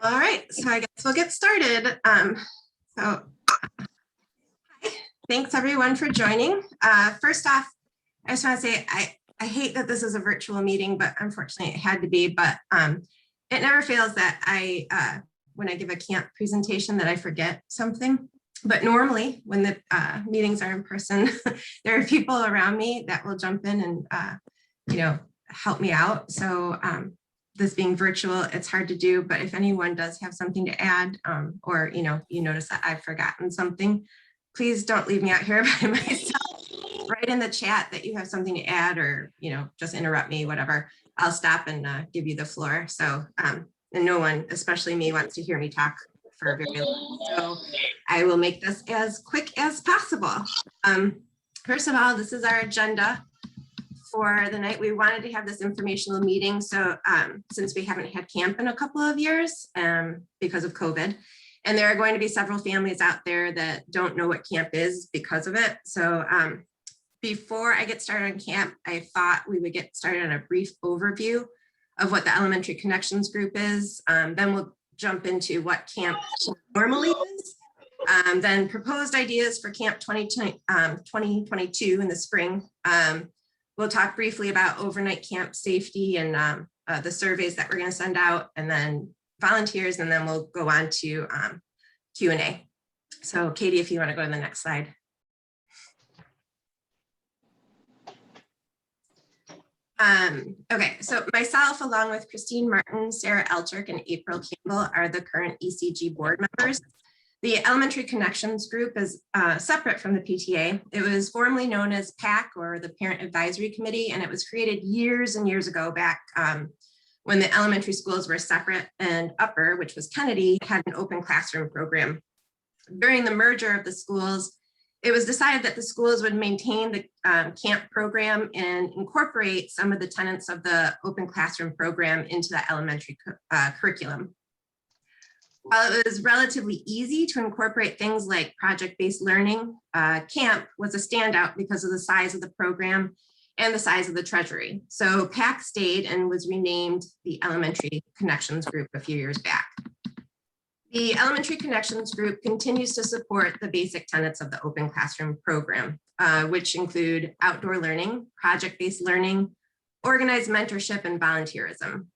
All right, so I guess we'll get started. So hi, thanks everyone for joining. First off, I just want to say I hate that this is a virtual meeting, but unfortunately it had to be. But it never fails that when I give a camp presentation that I forget something. But normally when the meetings are in person, there are people around me that will jump in and help me out. So this being virtual, it's hard to do, but if anyone does have something to add, or you notice that I've forgotten something, please don't leave me out here by myself. Write in the chat that you have something to add, or just interrupt me, whatever. I'll stop and give you the floor. So and no one, especially me, wants to hear me talk for very long. So I will make this as quick as possible. First of all, this is our agenda for the night. We wanted to have this informational meeting. So since we haven't had camp in a couple of years because of COVID, and there are going to be several families out there that don't know what camp is because of it. So before I get started on camp, I thought we would get started on a brief overview of what the Elementary Connections Group is. Then we'll jump into what camp normally is. Then proposed ideas for camp 2022 in the spring. We'll talk briefly about overnight camp safety and the surveys that we're going to send out, and then volunteers, and then we'll go on to Q&A. So Katie, if you want to go to the next slide. Okay, so myself, along with Christine Martin, Sarah Elchirk, and April Campbell are the current ECG board members. The Elementary Connections Group is separate from the PTA. It was formerly known as PAC, or the Parent Advisory Committee, and it was created years and years ago back when the elementary schools were separate, and Upper, which was Kennedy, had an open classroom program. During the merger of the schools, it was decided that the schools would maintain the camp program and incorporate some of the tenets of the open classroom program into the elementary curriculum. While it was relatively easy to incorporate things like project-based learning, camp was a standout because of the size of the program and the size of the treasury. So PAC stayed and was renamed the Elementary Connections Group a few years back. The Elementary Connections Group continues to support the basic tenets of the open classroom program, which include outdoor learning, project-based learning, organized mentorship, and volunteerism.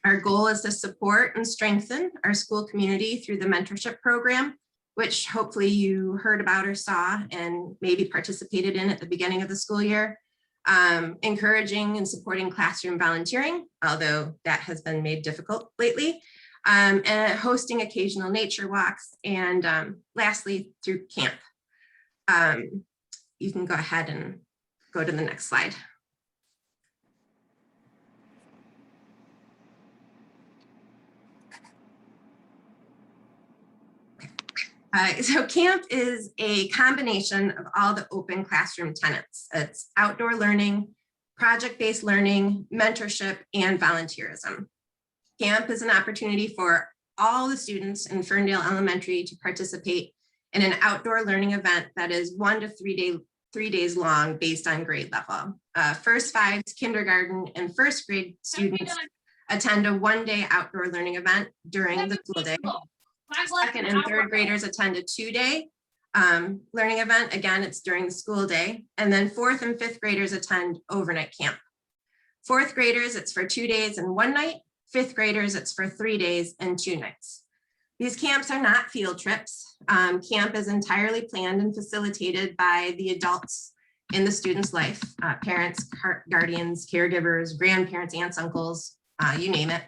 Our goal is to support and strengthen our school community through the mentorship program, which hopefully you heard about or saw and maybe participated in at the beginning of the school year. Encouraging and supporting classroom volunteering, although that has been made difficult lately, and hosting occasional nature walks, and lastly, through camp. You can go ahead and go to the next slide. So camp is a combination of all the open classroom tenets. It's outdoor learning, project-based learning, mentorship, and volunteerism. Camp is an opportunity for all the students in Ferndale Elementary to participate in an outdoor learning event that is 1 to 3 days long based on grade level. First fives, kindergarten, and first grade students attend a 1-day outdoor learning event during the school day. Second and third graders attend a 2-day learning event. Again, it's during the school day. And then fourth and fifth graders attend overnight camp. Fourth graders, it's for 2 days and 1 night. Fifth graders, it's for 3 days and 2 nights. These camps are not field trips. Camp is entirely planned and facilitated by the adults in the student's life, parents, guardians, caregivers, grandparents, aunts, uncles, you name it.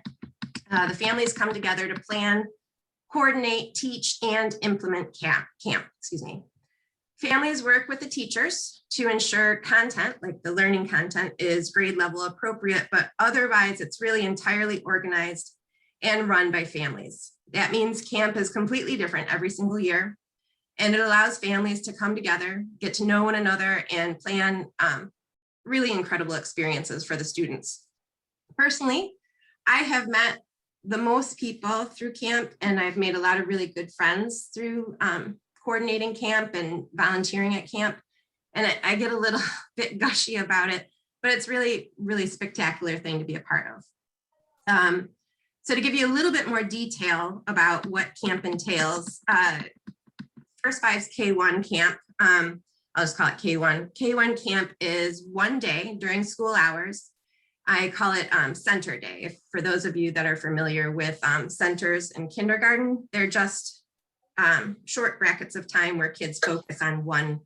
The families come together to plan, coordinate, teach, and implement camp. Families work with the teachers to ensure content, like the learning content, is grade level appropriate, but otherwise it's really entirely organized and run by families. That means camp is completely different every single year, and it allows families to come together, get to know one another, and plan really incredible experiences for the students. Personally, I have met the most people through camp, and I've made a lot of really good friends through coordinating camp and volunteering at camp. And I get a little bit gushy about it, but it's really, really spectacular thing to be a part of. So to give you a little bit more detail about what camp entails, First Five's K1 camp, I'll just call it K1. K1 camp is one day during school hours. I call it center day. For those of you that are familiar with centers in kindergarten, they're just short brackets of time where kids focus on one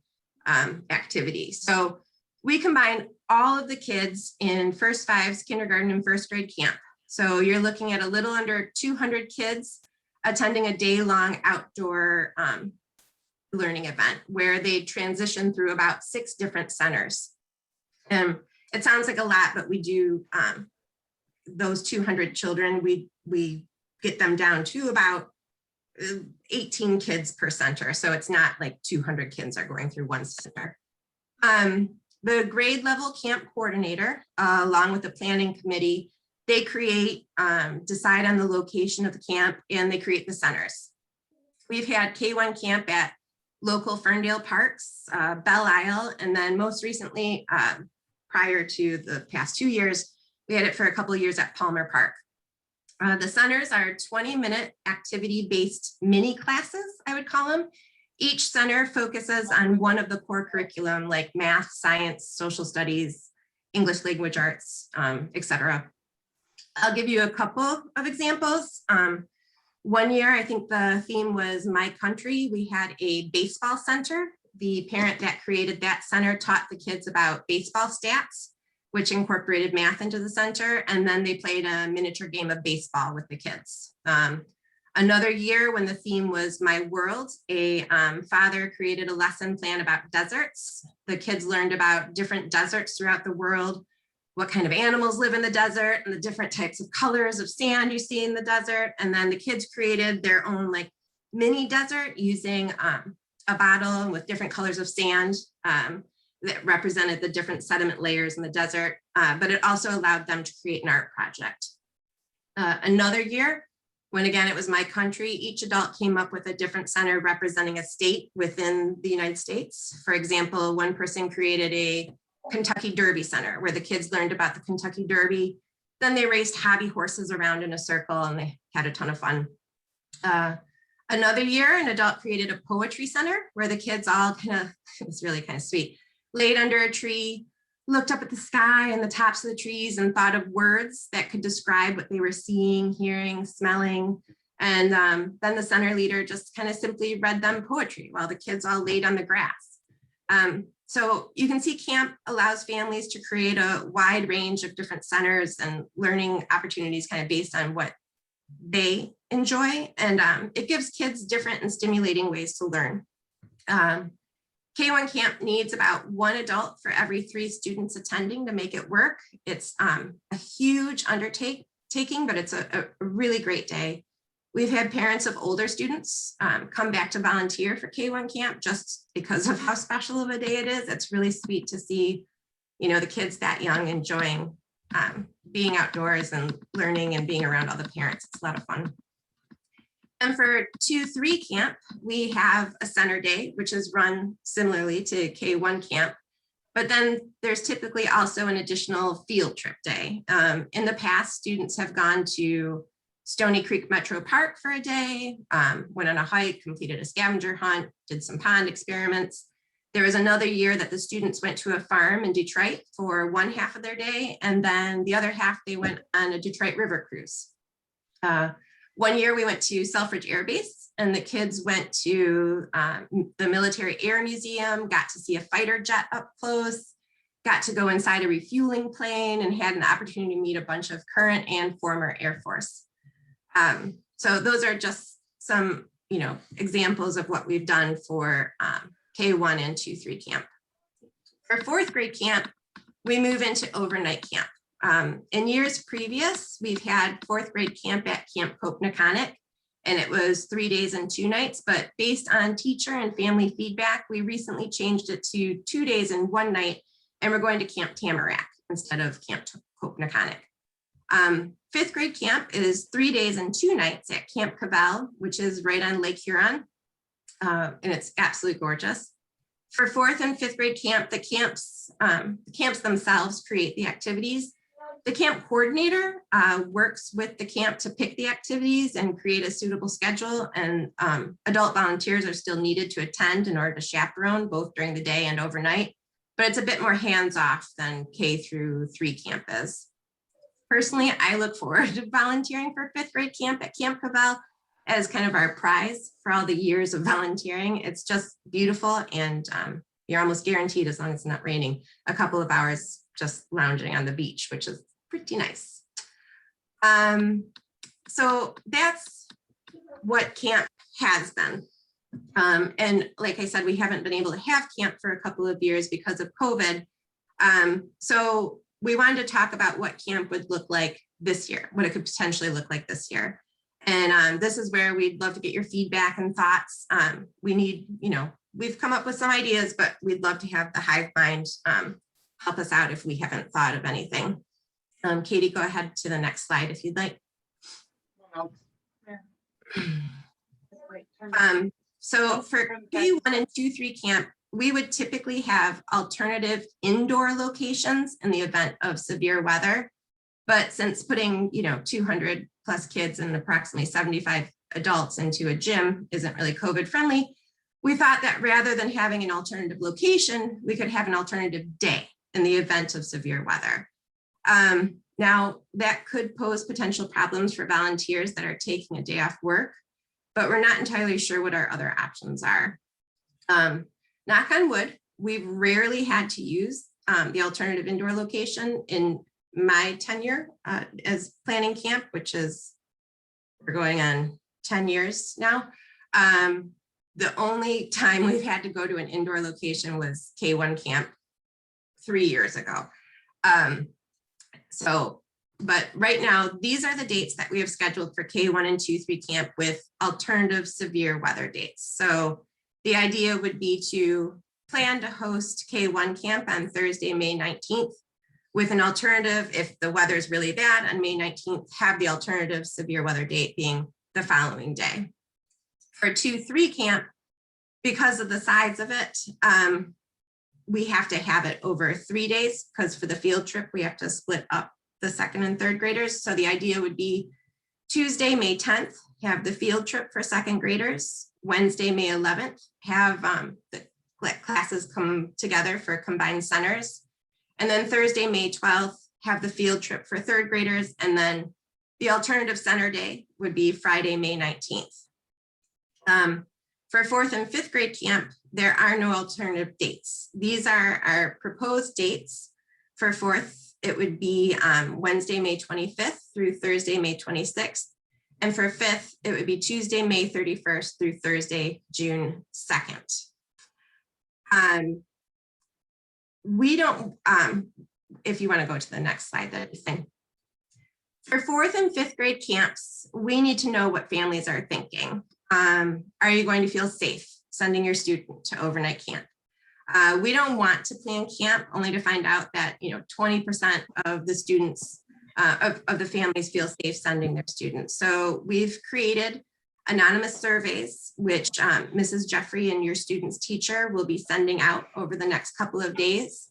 activity. So we combine all of the kids in First Five's kindergarten and first grade camp. So you're looking at a little under 200 kids attending a day-long outdoor learning event where they transition through about 6 different centers. It sounds like a lot, but we do those 200 children, we get them down to about 18 kids per center. So it's not like 200 kids are going through one center. The grade level camp coordinator, along with the planning committee, they create, decide on the location of the camp, and they create the centers. We've had K1 camp at local Ferndale parks, Belle Isle, and then most recently, prior to the past 2 years, we had it for a couple of years at Palmer Park. The centers are 20-minute activity-based mini classes, I would call them. Each center focuses on one of the core curriculum like math, science, social studies, English language arts, etc. I'll give you a couple of examples. One year, I think the theme was My Country. We had a baseball center. The parent that created that center taught the kids about baseball stats, which incorporated math into the center. And then they played a miniature game of baseball with the kids. Another year when the theme was My World, a father created a lesson plan about deserts. The kids learned about different deserts throughout the world, what kind of animals live in the desert, and the different types of colors of sand you see in the desert. And then the kids created their own like mini desert using a bottle with different colors of sand that represented the different sediment layers in the desert, but it also allowed them to create an art project. Another year, when again it was My Country, each adult came up with a different center representing a state within the United States. For example, one person created a Kentucky Derby Center where the kids learned about the Kentucky Derby. Then they raced hobby horses around in a circle and they had a ton of fun. Another year, an adult created a poetry center where the kids all it was really kind of sweet, laid under a tree, looked up at the sky and the tops of the trees and thought of words that could describe what they were seeing, hearing, smelling. And then the center leader just kind of simply read them poetry while the kids all laid on the grass. So you can see camp allows families to create a wide range of different centers and learning opportunities kind of based on what they enjoy. And it gives kids different and stimulating ways to learn. K1 camp needs about 1 adult for every 3 students attending to make it work. It's a huge undertaking, but it's a really great day. We've had parents of older students come back to volunteer for K1 camp just because of how special of a day it is. It's really sweet to see, the kids that young enjoying being outdoors and learning and being around other parents. It's a lot of fun. And for 2-3 camp, we have a center day, which is run similarly to K1 camp. But then there's typically also an additional field trip day. In the past, students have gone to Stony Creek Metro Park for a day, went on a hike, completed a scavenger hunt, did some pond experiments. There was another year that the students went to a farm in Detroit for one half of their day, and then the other half they went on a Detroit River cruise. One year we went to Selfridge Air Base, and the kids went to the Military Air Museum, got to see a fighter jet up close, got to go inside a refueling plane, and had an opportunity to meet a bunch of current and former Air Force. So those are just some, examples of what we've done for K1 and 2-3 camp. For 4th grade camp, we move into overnight camp. In years previous, we've had 4th grade camp at Camp Copenhagen, and it was 3 days and 2 nights, but based on teacher and family feedback, we recently changed it to 2 days and 1 night, and we're going to Camp Tamarack instead of Camp Copenhagen. 5th grade camp is 3 days and 2 nights at Camp Cavell, which is right on Lake Huron, and it's absolutely gorgeous. For 4th and 5th grade camp, the camps themselves create the activities. The camp coordinator works with the camp to pick the activities and create a suitable schedule, and adult volunteers are still needed to attend in order to chaperone both during the day and overnight, but it's a bit more hands-off than K-3 camp is. Personally, I look forward to volunteering for 5th grade camp at Camp Cabell as kind of our prize for all the years of volunteering. It's just beautiful, and you're almost guaranteed, as long as it's not raining, a couple of hours just lounging on the beach, which is pretty nice. So that's what camp has been. And like I said, we haven't been able to have camp for a couple of years because of COVID. So we wanted to talk about what camp would look like this year, what it could potentially look like this year. And this is where we'd love to get your feedback and thoughts. We need, we've come up with some ideas, but we'd love to have the hive mind help us out if we haven't thought of anything. Katie, go ahead to the next slide if you'd like. So for K1 and 2-3 camp, we would typically have alternative indoor locations in the event of severe weather. But since putting, 200 plus kids and approximately 75 adults into a gym isn't really COVID friendly, we thought that rather than having an alternative location, we could have an alternative day in the event of severe weather. Now, that could pose potential problems for volunteers that are taking a day off work, but we're not entirely sure what our other options are. Knock on wood, we've rarely had to use the alternative indoor location in my tenure as planning camp, which is, we're going on 10 years now. The only time we've had to go to an indoor location was K1 camp 3 years ago. But right now, these are the dates that we have scheduled for K1 and 2-3 camp with alternative severe weather dates. So the idea would be to plan to host K1 camp on Thursday, May 19th, with an alternative, if the weather is really bad on May 19th, have the alternative severe weather date being the following day. For 2-3 camp, because of the size of it, we have to have it over 3 days, because for the field trip, we have to split up the 2nd and 3rd graders. So the idea would be Tuesday, May 10th, have the field trip for 2nd graders. Wednesday, May 11th, have the classes come together for combined centers. And then Thursday, May 12th, have the field trip for 3rd graders. And then the alternative center day would be Friday, May 19th. For 4th and 5th grade camp, there are no alternative dates. These are our proposed dates. For 4th, it would be Wednesday, May 25th through Thursday, May 26th. And for 5th, it would be Tuesday, May 31st through Thursday, June 2nd. We don't, if you want to go to the next slide, that'd be fine. For 4th and 5th grade camps, we need to know what families are thinking. Are you going to feel safe sending your student to overnight camp? We don't want to plan camp only to find out that 20% of the students, of the families feel safe sending their students. So we've created anonymous surveys, which Mrs. Jeffrey and your student's teacher will be sending out over the next couple of days.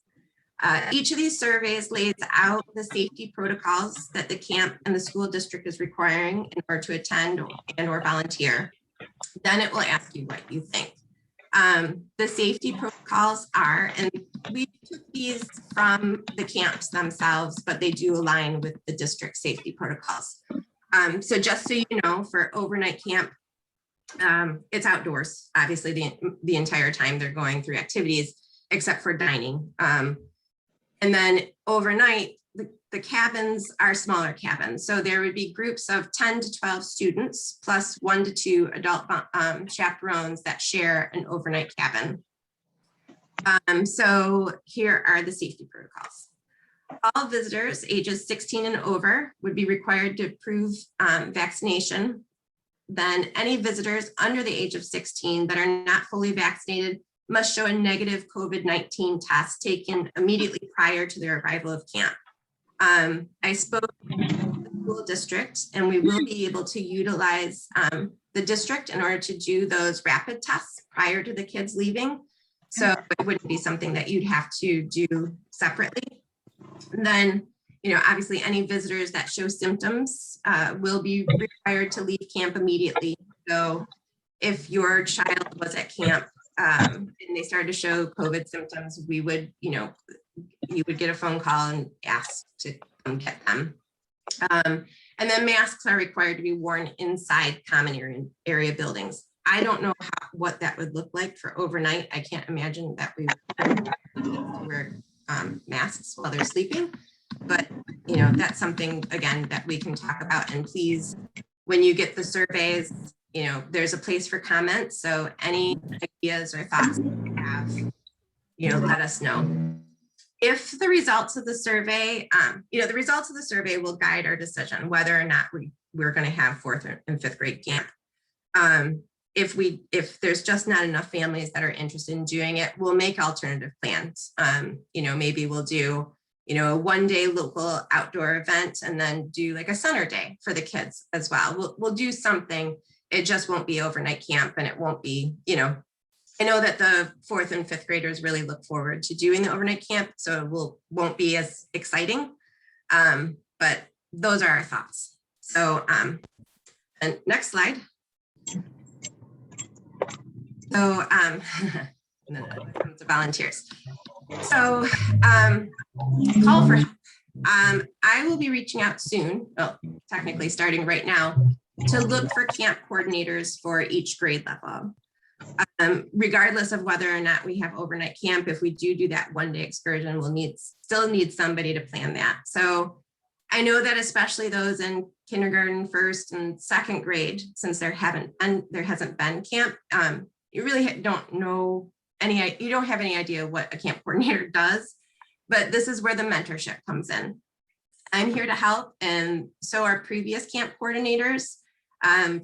Each of these surveys lays out the safety protocols that the camp and the school district is requiring in order to attend or volunteer. Then it will ask you what you think. The safety protocols are, and we took these from the camps themselves, but they do align with the district safety protocols. So just so you know, for overnight camp, it's outdoors, obviously the entire time they're going through activities, except for dining. And then overnight, the cabins are smaller cabins. So there would be groups of 10 to 12 students plus 1 to 2 adult chaperones that share an overnight cabin. So here are the safety protocols. All visitors ages 16 and over would be required to prove vaccination. Then any visitors under the age of 16 that are not fully vaccinated must show a negative COVID-19 test taken immediately prior to their arrival of camp. I spoke to the school district, and we will be able to utilize the district in order to do those rapid tests prior to the kids leaving. So it wouldn't be something that you'd have to do separately. And then obviously any visitors that show symptoms will be required to leave camp immediately. So if your child was at camp and they started to show COVID symptoms, we would, you would get a phone call and ask to come get them. And then masks are required to be worn inside common area buildings. I don't know what that would look like for overnight. I can't imagine that we would wear masks while they're sleeping, but that's something again that we can talk about. And please, when you get the surveys, there's a place for comments. So any ideas or thoughts you have, let us know. If the results of the survey, the results of the survey will guide our decision whether or not we're going to have 4th and 5th grade camp. If there's just not enough families that are interested in doing it, we'll make alternative plans. Maybe we'll do, a one-day local outdoor event and then do like a center day for the kids as well. We'll do something. It just won't be overnight camp, and it won't be, I know that the 4th and 5th graders really look forward to doing the overnight camp, so it won't be as exciting, but those are our thoughts. So, and next slide. So, and then comes the volunteers. So, call for help. I will be reaching out soon, well, technically starting right now, to look for camp coordinators for each grade level. Regardless of whether or not we have overnight camp, if we do that one-day excursion, we'll still need somebody to plan that. So I know that especially those in kindergarten, 1st and 2nd grade, since there hasn't been camp, you really don't know you don't have any idea what a camp coordinator does, but this is where the mentorship comes in. I'm here to help, and so are previous camp coordinators.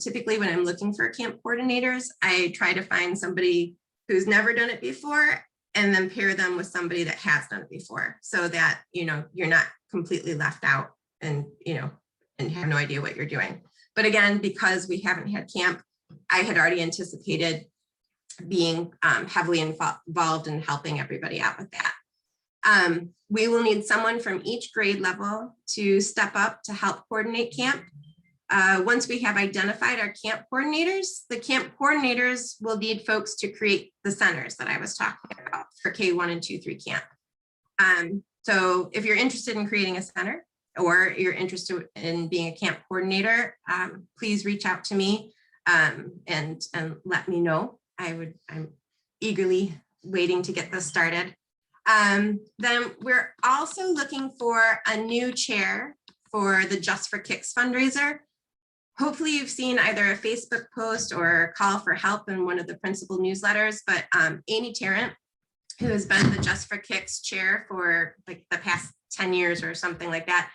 Typically when I'm looking for camp coordinators, I try to find somebody who's never done it before and then pair them with somebody that has done it before, so that, you're not completely left out and, and have no idea what you're doing. But again, because we haven't had camp, I had already anticipated being heavily involved in helping everybody out with that. We will need someone from each grade level to step up to help coordinate camp. Once we have identified our camp coordinators, the camp coordinators will need folks to create the centers that I was talking about for K1 and 2-3 camp. So if you're interested in creating a center, or you're interested in being a camp coordinator, please reach out to me and let me know. I'm eagerly waiting to get this started. Then we're also looking for a new chair for the Just for Kicks fundraiser. Hopefully you've seen either a Facebook post or a call for help in one of the principal newsletters, but Amy Tarrant, who has been the Just for Kicks chair for like the past 10 years or something like that,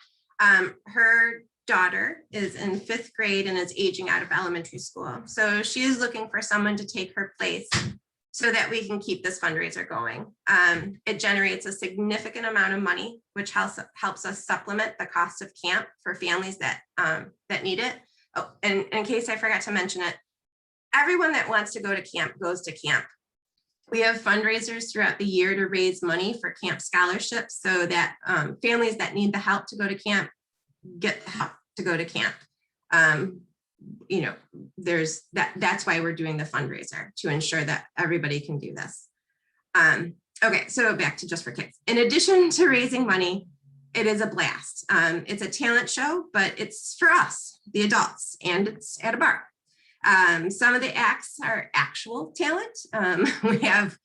her daughter is in 5th grade and is aging out of elementary school. So she is looking for someone to take her place so that we can keep this fundraiser going. It generates a significant amount of money, which helps us supplement the cost of camp for families that need it. Oh, and in case I forgot to mention it, everyone that wants to go to camp goes to camp. We have fundraisers throughout the year to raise money for camp scholarships so that families that need the help to go to camp get the help to go to camp. There's that's why we're doing the fundraiser, to ensure that everybody can do this. Okay, so back to Just for Kicks. In addition to raising money, it is a blast. It's a talent show, but it's for us, the adults, and it's at a bar. Some of the acts are actual talent. We have,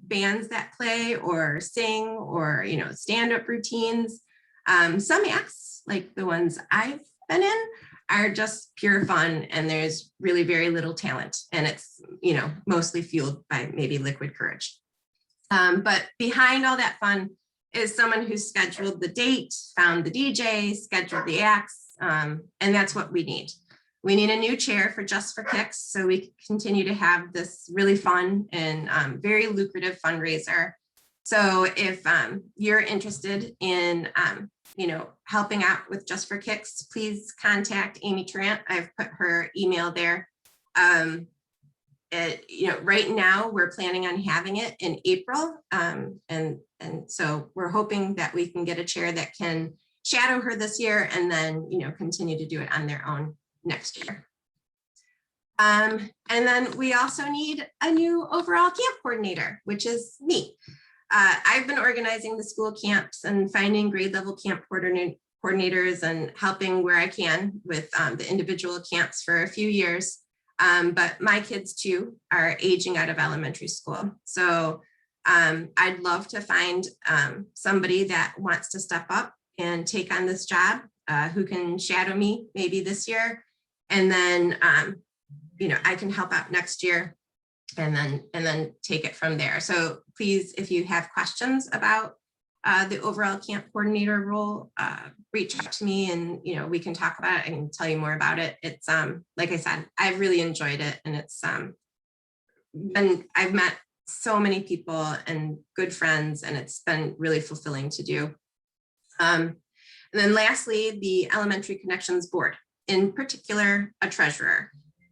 bands that play or sing or, stand-up routines. Some acts, like the ones I've been in, are just pure fun, and there's really very little talent, and it's, mostly fueled by maybe liquid courage. But behind all that fun is someone who's scheduled the date, found the DJ, scheduled the acts, and that's what we need. We need a new chair for Just for Kicks so we continue to have this really fun and very lucrative fundraiser. So if you're interested in, helping out with Just for Kicks, please contact Amy Tarrant. I've put her email there. Right now we're planning on having it in April. And so we're hoping that we can get a chair that can shadow her this year and then, continue to do it on their own next year. And then we also need a new overall camp coordinator, which is me. I've been organizing the school camps and finding grade level camp coordinators and helping where I can with the individual camps for a few years. But my kids too are aging out of elementary school. So I'd love to find somebody that wants to step up and take on this job, who can shadow me maybe this year. And then, I can help out next year and then take it from there. So please, if you have questions about the overall camp coordinator role, reach out to me and, we can talk about it. I can tell you more about it. It's, like I said, I've really enjoyed it. And it's, I've met so many people and good friends, and it's been really fulfilling to do. And then lastly, the Elementary Connections Board, in particular, a treasurer.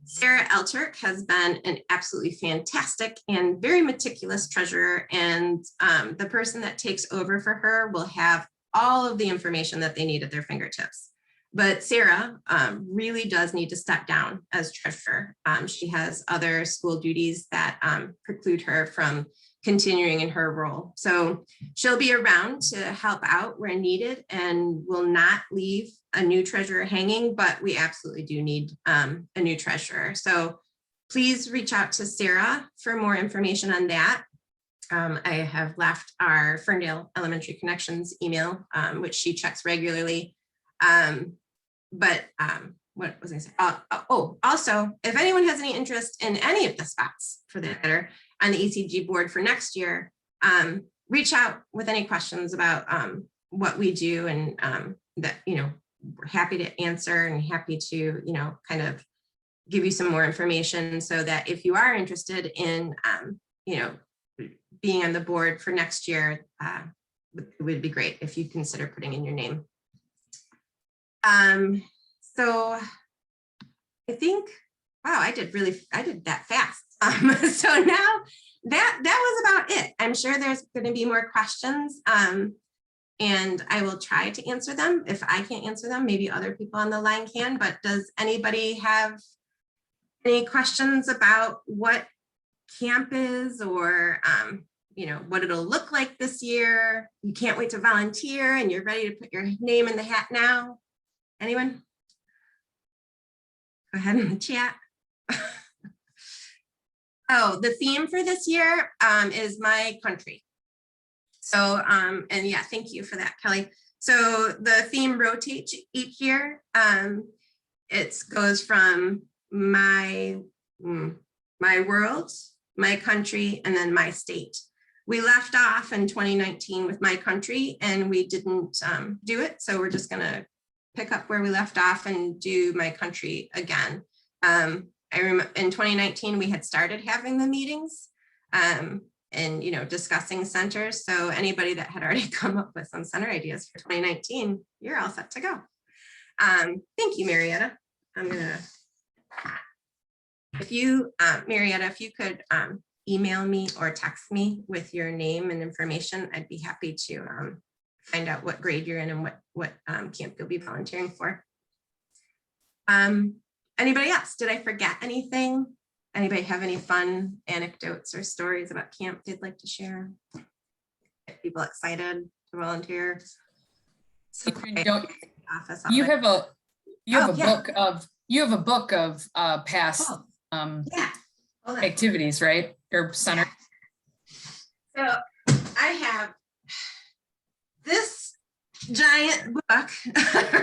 Sarah Elturk has been an absolutely fantastic and very meticulous treasurer, and the person that takes over for her will have all of the information that they need at their fingertips. But Sarah really does need to step down as treasurer. She has other school duties that preclude her from continuing in her role. So she'll be around to help out where needed and will not leave a new treasurer hanging, but we absolutely do need a new treasurer. So please reach out to Sarah for more information on that. I have left our Ferndale Elementary Connections email, which she checks regularly. What was I saying? Also, if anyone has any interest in any of the spots for the matter on the ECG board for next year, reach out with any questions about what we do, and that, we're happy to answer and happy to, kind of give you some more information, so that if you are interested in, being on the board for next year, it would be great if you consider putting in your name. So I think, wow, I did that fast. So now that was about it. I'm sure there's going to be more questions, and I will try to answer them. If I can't answer them, maybe other people on the line can, but does anybody have any questions about what camp is, or what it'll look like this year? You can't wait to volunteer and you're ready to put your name in the hat now. Anyone? Go ahead in the chat. Oh, the theme for this year is my country. So, and yeah, thank you for that, Kelly. So the theme rotates each year. It goes from my world, my country, and then my state. We left off in 2019 with my country, and we didn't do it. So we're just gonna pick up where we left off and do my country again. I remember in 2019, we had started having the meetings and, discussing centers. So anybody that had already come up with some center ideas for 2019, you're all set to go. Thank you, Marietta. I'm gonna, if you, Marietta, if you could email me or text me with your name and information, I'd be happy to find out what grade you're in and what camp you'll be volunteering for. Anybody else? Did I forget anything? Anybody have any fun anecdotes or stories about camp they'd like to share? Get people excited to volunteer. So you have a book of past activities, right? Or center. So I have this giant book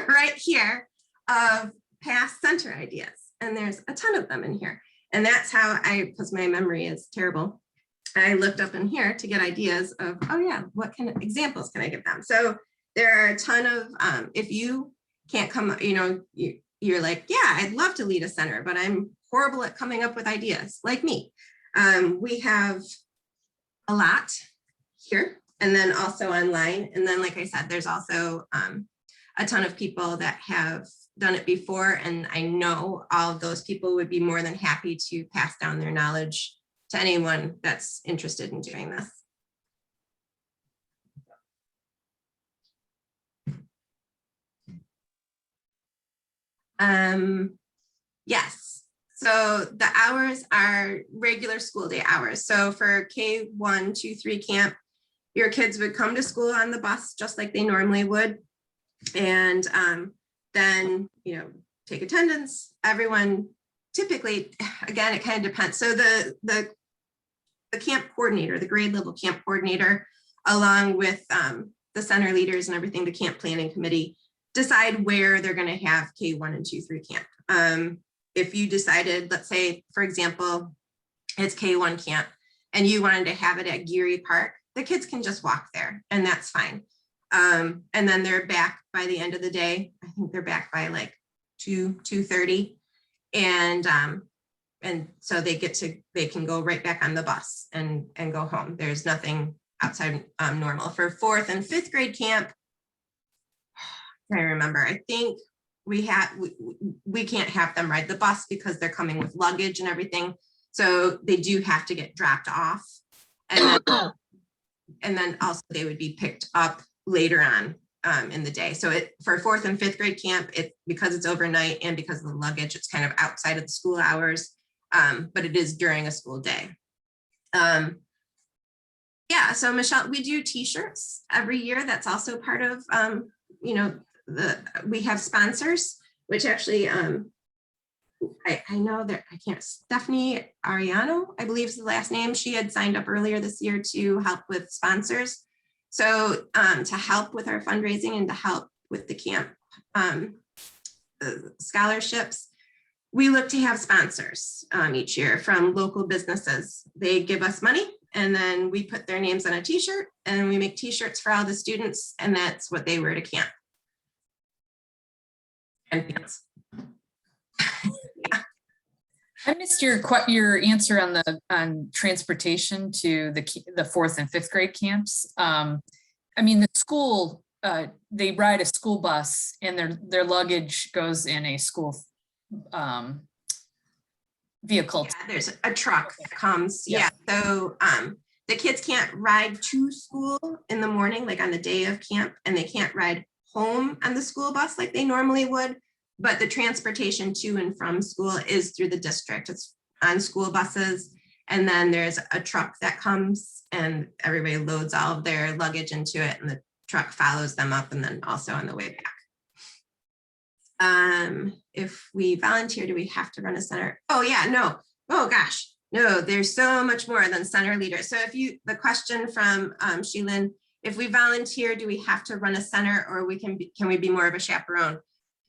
right here of past center ideas, and there's a ton of them in here. And that's how because my memory is terrible, I looked up in here to get ideas of, oh yeah, what kind of examples can I give them? So there are a ton of, if you can't come, you're like, yeah, I'd love to lead a center, but I'm horrible at coming up with ideas, like me. We have a lot here, and then also online. And then, like I said, there's also a ton of people that have done it before, and I know all of those people would be more than happy to pass down their knowledge to anyone that's interested in doing this. Yes. So the hours are regular school day hours. So for K1, 2, 3 camp, your kids would come to school on the bus just like they normally would. And then, take attendance. Everyone typically, again, it kind of depends. So the camp coordinator, the grade level camp coordinator, along with the center leaders and everything, the camp planning committee, decide where they're going to have K1 and 2, 3 camp. If you decided, let's say, for example, it's K1 camp and you wanted to have it at Geary Park, the kids can just walk there and that's fine. And then they're back by the end of the day. I think they're back by like 2:30. And so they can go right back on the bus and go home. There's nothing outside normal. For 4th and 5th grade camp, I remember, I think we can't have them ride the bus because they're coming with luggage and everything. So they do have to get dropped off. And then also they would be picked up later on in the day. So for 4th and 5th grade camp, because it's overnight and because of the luggage, it's kind of outside of the school hours, but it is during a school day. Yeah, so Michelle, we do t-shirts every year. That's also part of, we have sponsors, which actually, I know that Stephanie Ariano, I believe is the last name. She had signed up earlier this year to help with sponsors. So to help with our fundraising and to help with the camp scholarships, we look to have sponsors each year from local businesses. They give us money and then we put their names on a t-shirt and we make t-shirts for all the students, and that's what they wear to camp. And pants. Yeah. I missed your answer on transportation to the 4th and 5th grade camps. I mean, the school, they ride a school bus and their luggage goes in a school vehicle. Yeah, there's a truck that comes. Yeah. So the kids can't ride to school in the morning, like on the day of camp, and they can't ride home on the school bus like they normally would. But the transportation to and from school is through the district. It's on school buses. And then there's a truck that comes and everybody loads all of their luggage into it and the truck follows them up and then also on the way back. If we volunteer, do we have to run a center? Oh yeah, no. Oh gosh, no, there's so much more than center leader. So the question from Sheilin, if we volunteer, do we have to run a center or can we be more of a chaperone?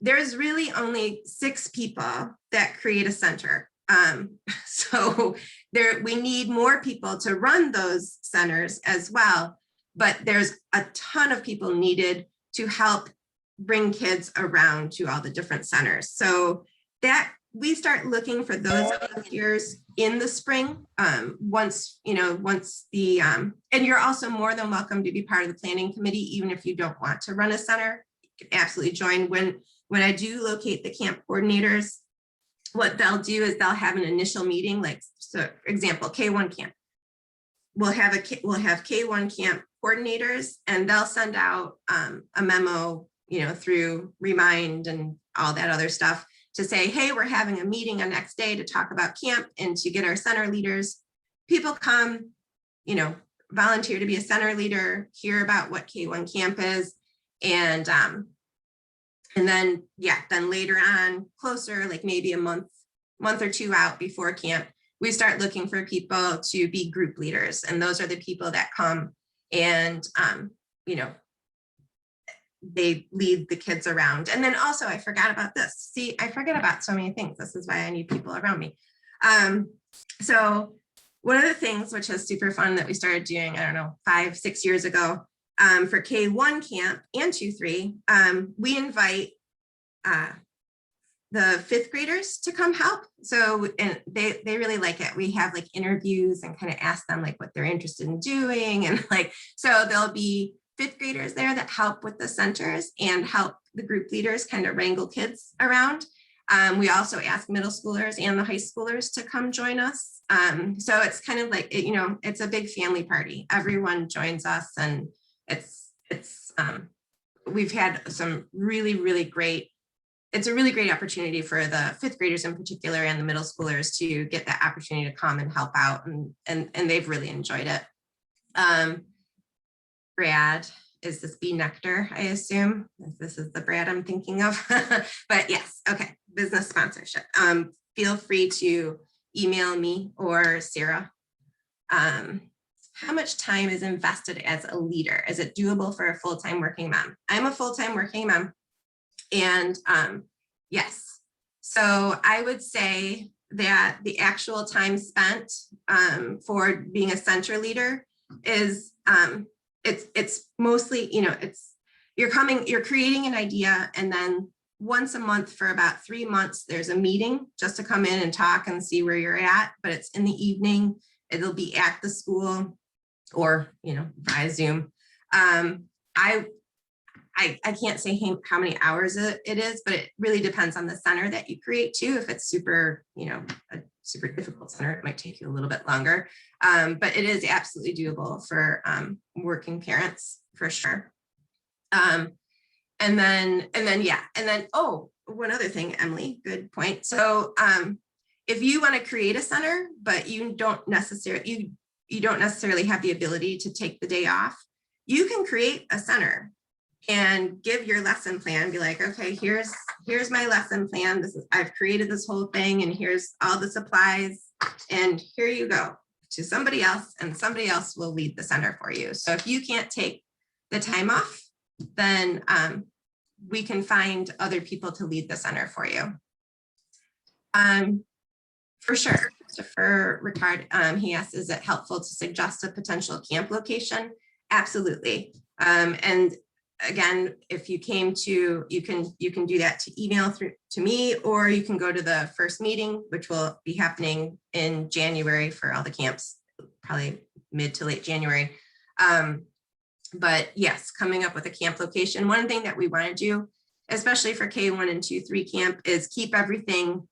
There's really only 6 people that create a center. So we need more people to run those centers as well, but there's a ton of people needed to help bring kids around to all the different centers. So that we start looking for those volunteers in the spring. Once the, and you're also more than welcome to be part of the planning committee, even if you don't want to run a center, you can absolutely join. When I do locate the camp coordinators, what they'll do is they'll have an initial meeting, like, so for example, K1 camp. We'll have K1 camp coordinators and they'll send out a memo, through Remind and all that other stuff to say, hey, we're having a meeting on next day to talk about camp and to get our center leaders. People come, volunteer to be a center leader, hear about what K1 camp is, and then, then later on, closer, like maybe a month or 2 out before camp, we start looking for people to be group leaders. And those are the people that come and, they lead the kids around. And then also, I forgot about this. See, I forget about so many things. This is why I need people around me. So one of the things which is super fun that we started doing, I don't know, 5-6 years ago, for K1 camp and 2-3, we invite the 5th graders to come help. So, and they really like it. We have like interviews and kind of ask them like what they're interested in doing. And so there'll be 5th graders there that help with the centers and help the group leaders kind of wrangle kids around. We also ask middle schoolers and the high schoolers to come join us. So it's kind of like, it's a big family party. Everyone joins us, and we've had some really, really great it's a really great opportunity for the fifth graders in particular and the middle schoolers to get that opportunity to come and help out, and they've really enjoyed it. Brad, is this Bee Nectar, I assume? This is the Brad I'm thinking of. But yes, okay, business sponsorship. Feel free to email me or Sarah. How much time is invested as a leader? Is it doable for a full-time working mom? I'm a full-time working mom. And yes, so I would say that the actual time spent for being a center leader is it's mostly, you're creating an idea, and then once a month for about 3 months, there's a meeting just to come in and talk and see where you're at, but it's in the evening. It'll be at the school or, via Zoom. I can't say how many hours it is, but it really depends on the center that you create too. If it's super, a super difficult center, it might take you a little bit longer. But it is absolutely doable for working parents for sure. And then, oh, one other thing, Emily, good point. So if you want to create a center, but you don't necessarily have the ability to take the day off, you can create a center and give your lesson plan, be like, okay, here's my lesson plan. I've created this whole thing, and here's all the supplies, and here you go to somebody else, and somebody else will lead the center for you. So if you can't take the time off, then we can find other people to lead the center for you. For sure. Christopher Ricard, he asks, is it helpful to suggest a potential camp location? Absolutely. And again, if you came to, you can do that to email through to me, or you can go to the first meeting, which will be happening in January for all the camps, probably mid to late January. But yes, coming up with a camp location. One thing that we want to do, especially for K1 and 2-3 camp, is keep everything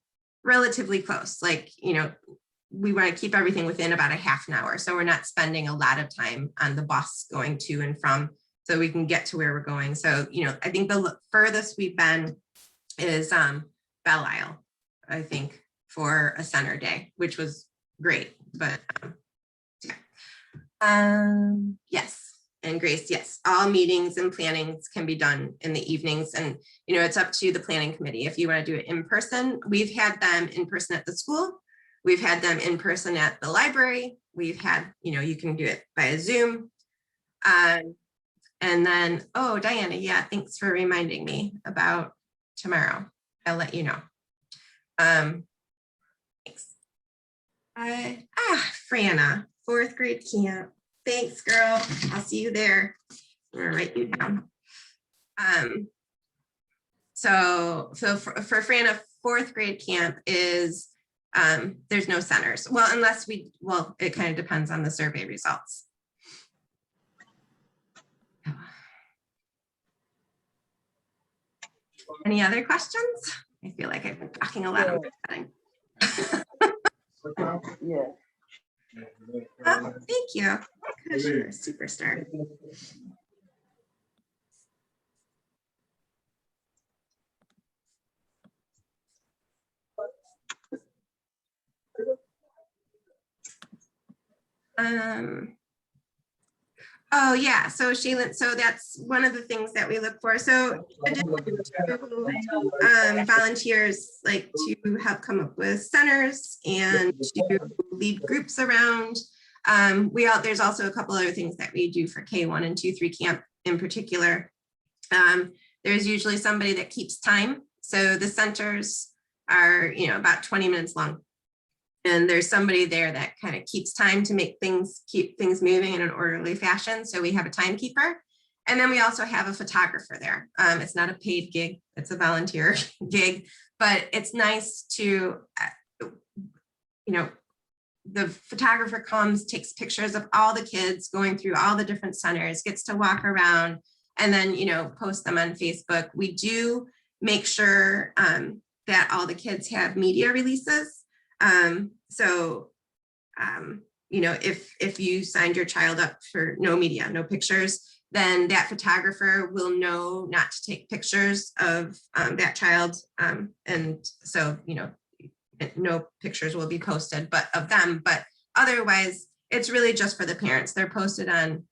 relatively close. Like, we want to keep everything within about a half an hour. So we're not spending a lot of time on the bus going to and from, so we can get to where we're going. So, I think the furthest we've been is Belle Isle, I think, for a center day, which was great. But yeah. Yes. And Grace, yes, all meetings and plannings can be done in the evenings. And, it's up to the planning committee. If you want to do it in person, we've had them in person at the school. We've had them in person at the library. We've had, you can do it via Zoom. And then, oh, Diana, yeah, thanks for reminding me about tomorrow. I'll let you know. Thanks. Franna, 4th grade camp. Thanks, girl. I'll see you there. I'm gonna write you down. So for Franna, 4th grade camp is, there's no centers. Well, unless it kind of depends on the survey results. Any other questions? I feel like I've been talking a lot. Yeah. Oh, thank you. Gosh, you're a superstar. Oh yeah, so Shaylin, so that's one of the things that we look for. So volunteers like to help come up with centers and to lead groups around. There's also a couple other things that we do for K1 and 2-3 camp in particular. There's usually somebody that keeps time. So the centers are, about 20 minutes long. And there's somebody there that kind of keeps time to keep things moving in an orderly fashion. So we have a timekeeper. And then we also have a photographer there. It's not a paid gig, it's a volunteer gig, but it's nice to, the photographer comes, takes pictures of all the kids going through all the different centers, gets to walk around, and then, post them on Facebook. We do make sure that all the kids have media releases. If you signed your child up for no media, no pictures, then that photographer will know not to take pictures of that child. And so, no pictures will be posted but of them, but otherwise it's really just for the parents. They're posted on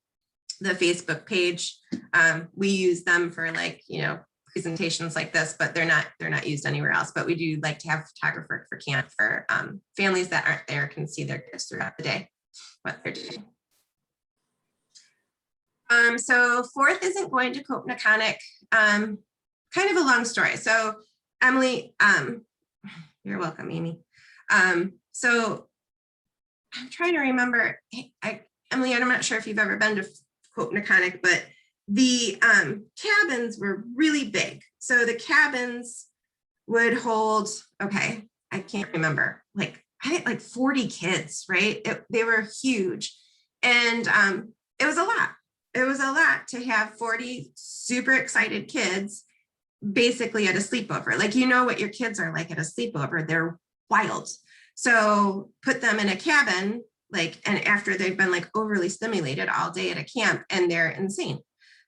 the Facebook page. We use them for presentations like this, but they're not used anywhere else. But we do like to have a photographer for camp for families that aren't there can see their kids throughout the day, what they're doing. So fourth isn't going to Cope Nakonic. Kind of a long story. So Emily, you're welcome, Amy. So I'm trying to remember, Emily, I'm not sure if you've ever been to Cope Nakonic, but the cabins were really big. So the cabins would hold, okay, I can't remember, I think like 40 kids, right? They were huge. And it was a lot. It was a lot to have 40 super excited kids basically at a sleepover. What your kids are like at a sleepover, they're wild. So put them in a cabin, and after they've been overly stimulated all day at a camp, and they're insane.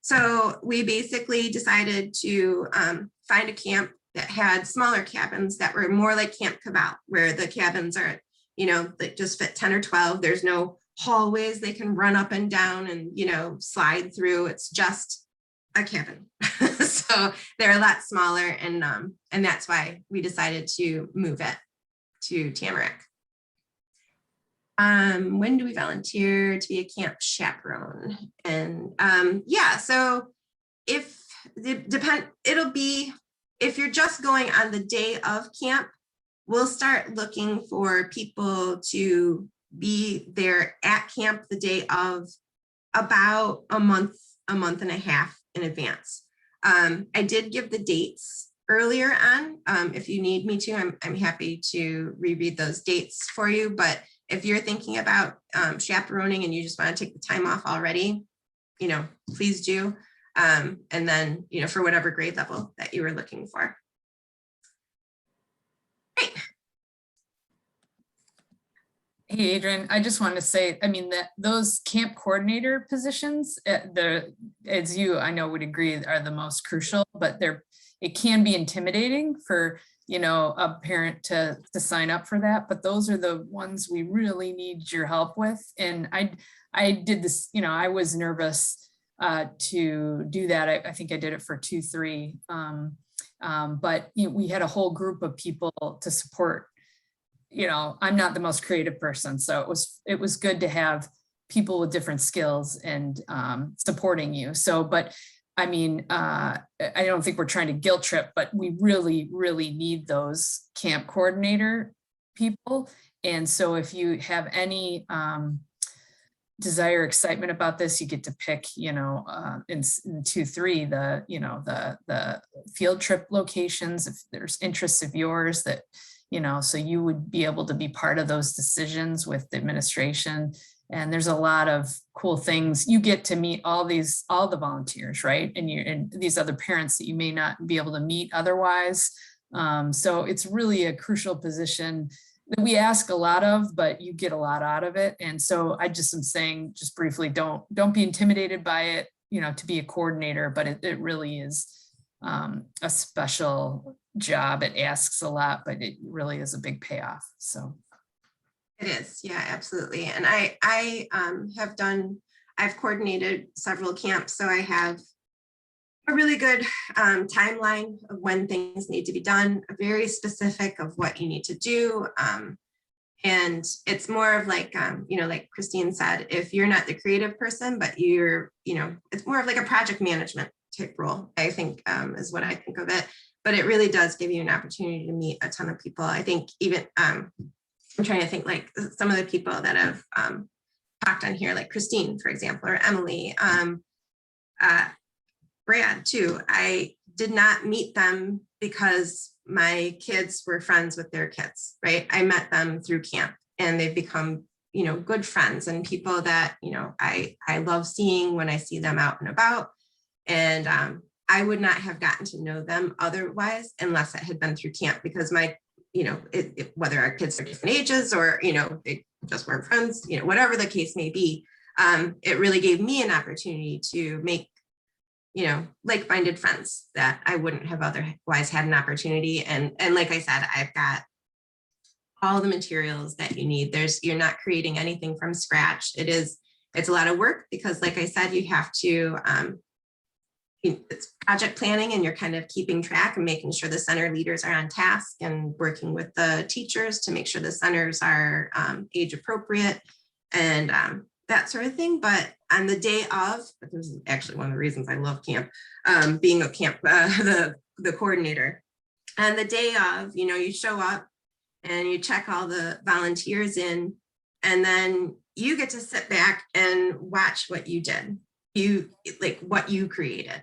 So we basically decided to find a camp that had smaller cabins that were more like Camp Cabal, where the cabins are, that just fit 10 or 12. There's no hallways they can run up and down and, slide through. It's just a cabin. So they're a lot smaller, and that's why we decided to move it to Tamarack. When do we volunteer to be a camp chaperone? And so if you're just going on the day of camp, we'll start looking for people to be there at camp the day of about a month and a half in advance. I did give the dates earlier on. If you need me to, I'm happy to reread those dates for you. But if you're thinking about chaperoning and you just want to take the time off already, please do. And then, for whatever grade level that you were looking for. Great. Hey, Adrian, I just wanted to say, that those camp coordinator positions, as you, I know, would agree, are the most crucial, but it can be intimidating for, a parent to sign up for that. But those are the ones we really need your help with. And I did this, I was nervous to do that. I think I did it for 2-3. But we had a whole group of people to support. I'm not the most creative person, so it was good to have people with different skills and supporting you. So, but I don't think we're trying to guilt trip, but we really, really need those camp coordinator people. And so if you have any desire, excitement about this, you get to pick, in 2-3, the field trip locations, if there's interests of yours that, so you would be able to be part of those decisions with the administration. And there's a lot of cool things. You get to meet all the volunteers, right? And these other parents that you may not be able to meet otherwise. So it's really a crucial position that we ask a lot of, but you get a lot out of it. And so I just am saying, just briefly, don't be intimidated by it, to be a coordinator, but it really is a special job. It asks a lot, but it really is a big payoff. So it is, yeah, absolutely. And I've coordinated several camps, so I have a really good timeline of when things need to be done, very specific of what you need to do. And it's more of like Christine said, if you're not the creative person, but it's more of like a project management type role, I think, is what I think of it. But it really does give you an opportunity to meet a ton of people. I think even, I'm trying to think like some of the people that have talked on here, like Christine, for example, or Emily, Brad too. I did not meet them because my kids were friends with their kids, right? I met them through camp, and they've become, good friends and people that, I love seeing when I see them out and about. And I would not have gotten to know them otherwise unless it had been through camp, because my, whether our kids are different ages or, they just weren't friends, whatever the case may be, it really gave me an opportunity to make, you know, like-minded friends that I wouldn't have otherwise had an opportunity. And like I said, I've got all the materials that you need. You're not creating anything from scratch. It's a lot of work because, like I said, you have to, it's project planning, and you're kind of keeping track and making sure the center leaders are on task and working with the teachers to make sure the centers are age appropriate and that sort of thing. But on the day of, this is actually one of the reasons I love camp, being a camp, the coordinator. On the day of, you know, you show up and you check all the volunteers in, and then you get to sit back and watch what you did, like what you created.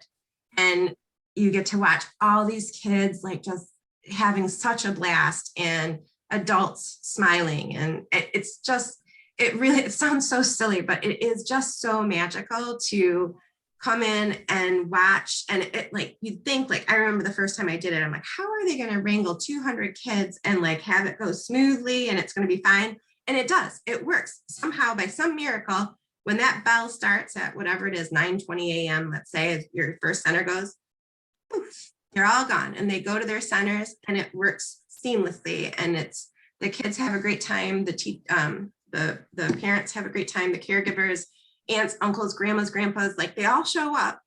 And you get to watch all these kids like just having such a blast, and adults smiling. And it's just, it sounds so silly, but it is just so magical to come in and watch. And it like, you'd think, like, I remember the first time I did it, I'm like, how are they going to wrangle 200 kids and like have it go smoothly and it's going to be fine? And it does, it works somehow by some miracle. When that bell starts at whatever it is, 9:20 a.m., let's say, as your first center goes, poof, they're all gone and they go to their centers, and it works seamlessly. And it's, the kids have a great time. The parents have a great time. The caregivers, aunts, uncles, grandmas, grandpas, like they all show up,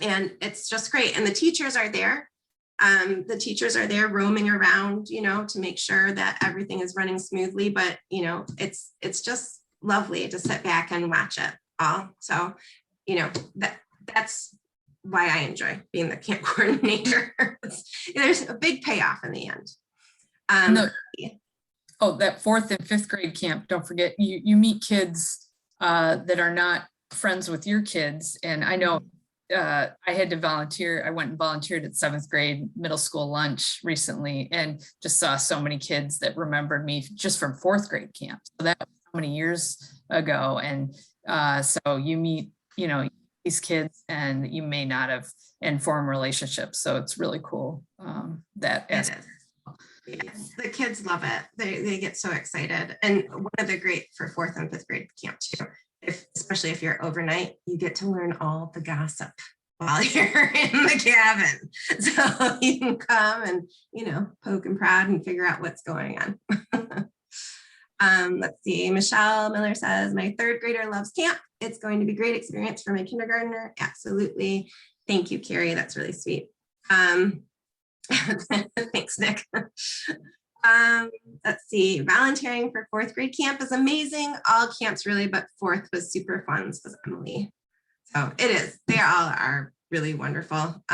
and it's just great. And the teachers are there. The teachers are there roaming around, you know, to make sure that everything is running smoothly. But, you know, it's just lovely to sit back and watch it all. So, you know, that's why I enjoy being the camp coordinator. There's a big payoff in the end. Oh, that 4th and 5th grade camp, don't forget, you meet kids that are not friends with your kids. And I know I had to volunteer. I went and volunteered at 7th grade middle school lunch recently, and just saw so many kids that remembered me just from 4th grade camp. So that was so many years ago. And so you meet, you know, these kids, and you may not have informed relationships. So it's really cool that aspect. Yes, the kids love it. They get so excited. And one of the great for 4th and 5th grade camp too, especially if you're overnight, you get to learn all the gossip while you're in the cabin. So you can come and, you know, poke and prod and figure out what's going on. Let's see, Michelle Miller says, my 3rd grader loves camp. It's going to be a great experience for my kindergartner. Absolutely. Thank you, Carrie. That's really sweet. Thanks, Nick. Let's see, volunteering for 4th grade camp is amazing. All camps really, but 4th was super fun, says Emily. So it is, they all are really wonderful.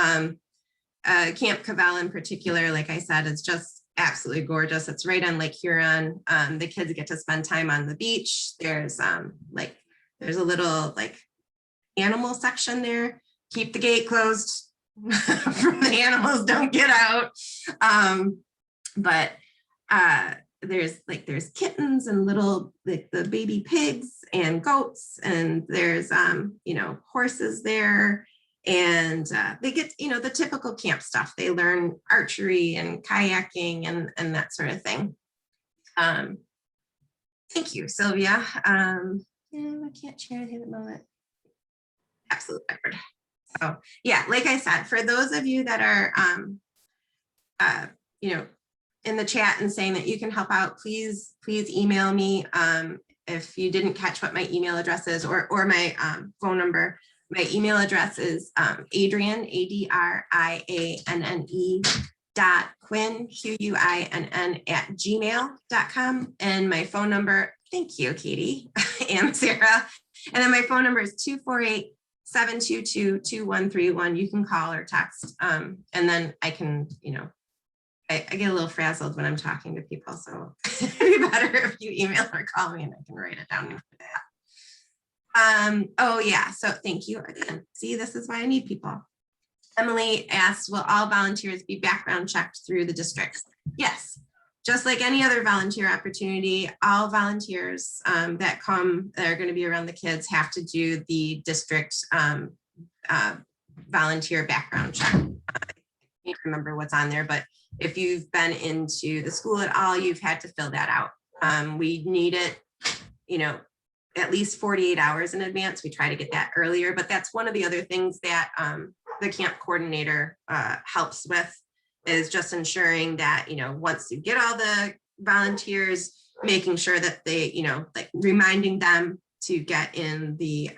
Camp Cavell in particular, like I said, is just absolutely gorgeous. It's right on Lake Huron. The kids get to spend time on the beach. There's there's a little like animal section there. Keep the gate closed from the animals, don't get out. But there's kittens and little, like the baby pigs and goats, and there's you know, horses there, and they get, you know, the typical camp stuff. They learn archery and kayaking and that sort of thing. Thank you, Sylvia. Yeah, I can't share anything at the moment. Absolutely. So yeah, like I said, for those of you that are, you know, in the chat and saying that you can help out, please email me. If you didn't catch what my email address is, or my phone number, my email address is Adrienne, ADRIANNE .Quinn, QUINN @gmail.com. And my phone number, thank you, Katie and Sarah. And then my phone number is 248-722-2131. You can call or text. And then I can, you know, I get a little frazzled when I'm talking to people. So it'd be better if you email or call me and I can write it down for that. Oh yeah, so thank you again. See, this is why I need people. Emily asked, will all volunteers be background checked through the district? Yes. Just like any other volunteer opportunity, all volunteers that come, that are going to be around the kids, have to do the district volunteer background check. I can't remember what's on there, but if you've been into the school at all, you've had to fill that out. We need it, you know, at least 48 hours in advance. We try to get that earlier, but that's one of the other things that the camp coordinator helps with, is just ensuring that, once you get all the volunteers, making sure that they, like reminding them to get in the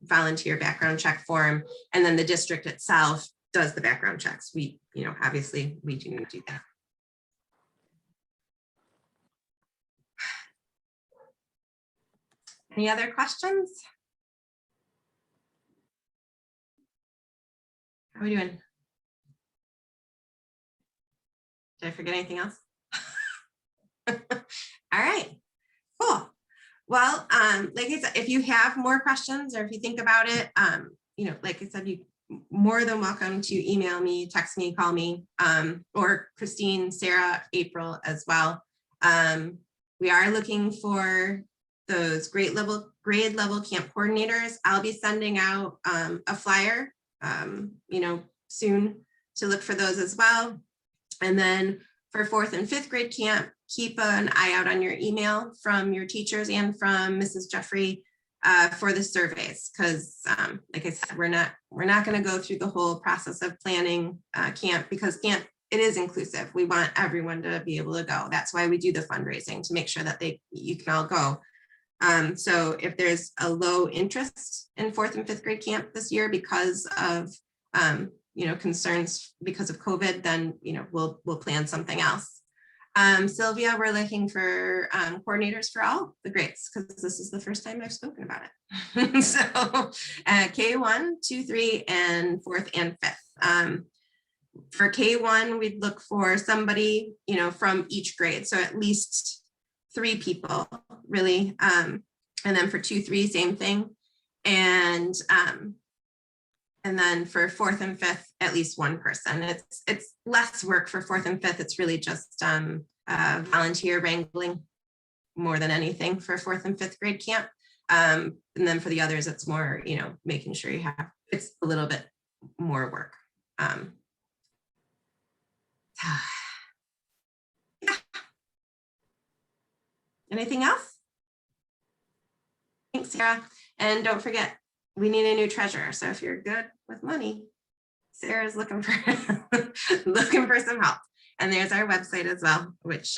volunteer background check form, and then the district itself does the background checks. We, obviously we do that. Any other questions? How are we doing? Did I forget anything else? All right, cool. Well, like I said, if you have more questions, or if you think about it, like I said, you more than welcome to email me, text me, call me, or Christine, Sarah, April as well. We are looking for those grade level camp coordinators. I'll be sending out a flyer, soon, to look for those as well. And then for 4th and 5th grade camp, keep an eye out on your email from your teachers and from Mrs. Jeffrey for the surveys, because like I said, we're not going to go through the whole process of planning camp, because camp, it is inclusive. We want everyone to be able to go. That's why we do the fundraising, to make sure that you can all go. So if there's a low interest in 4th and 5th grade camp this year because of concerns because of COVID, then we'll plan something else. Sylvia, we're looking for coordinators for all the grades, because this is the first time I've spoken about it. So K1, 2, 3, and 4th and 5th. For K1, we'd look for somebody, from each grade. So at least 3 people, really. And then for 2, 3, same thing. And then for 4th and 5th, at least 1 person. It's less work for 4th and 5th. It's really just volunteer wrangling more than anything for 4th and 5th grade camp. And then for the others, it's more, making sure it's a little bit more work. Yeah. Anything else? Thanks, Sarah. And don't forget, we need a new treasurer. So if you're good with money, Sarah's looking for some help. And there's our website as well, which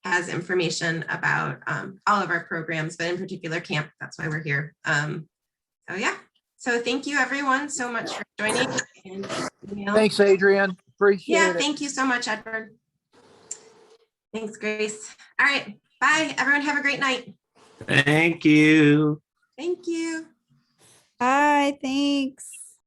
has information about all of our programs, but in particular camp. That's why we're here. So yeah. So thank you everyone so much for joining. And, Thanks, Adrian. Appreciate it. Thank you so much, Edward. Thanks, Grace. All right. Bye. Everyone have a great night. Thank you. Thank you. Bye, thanks.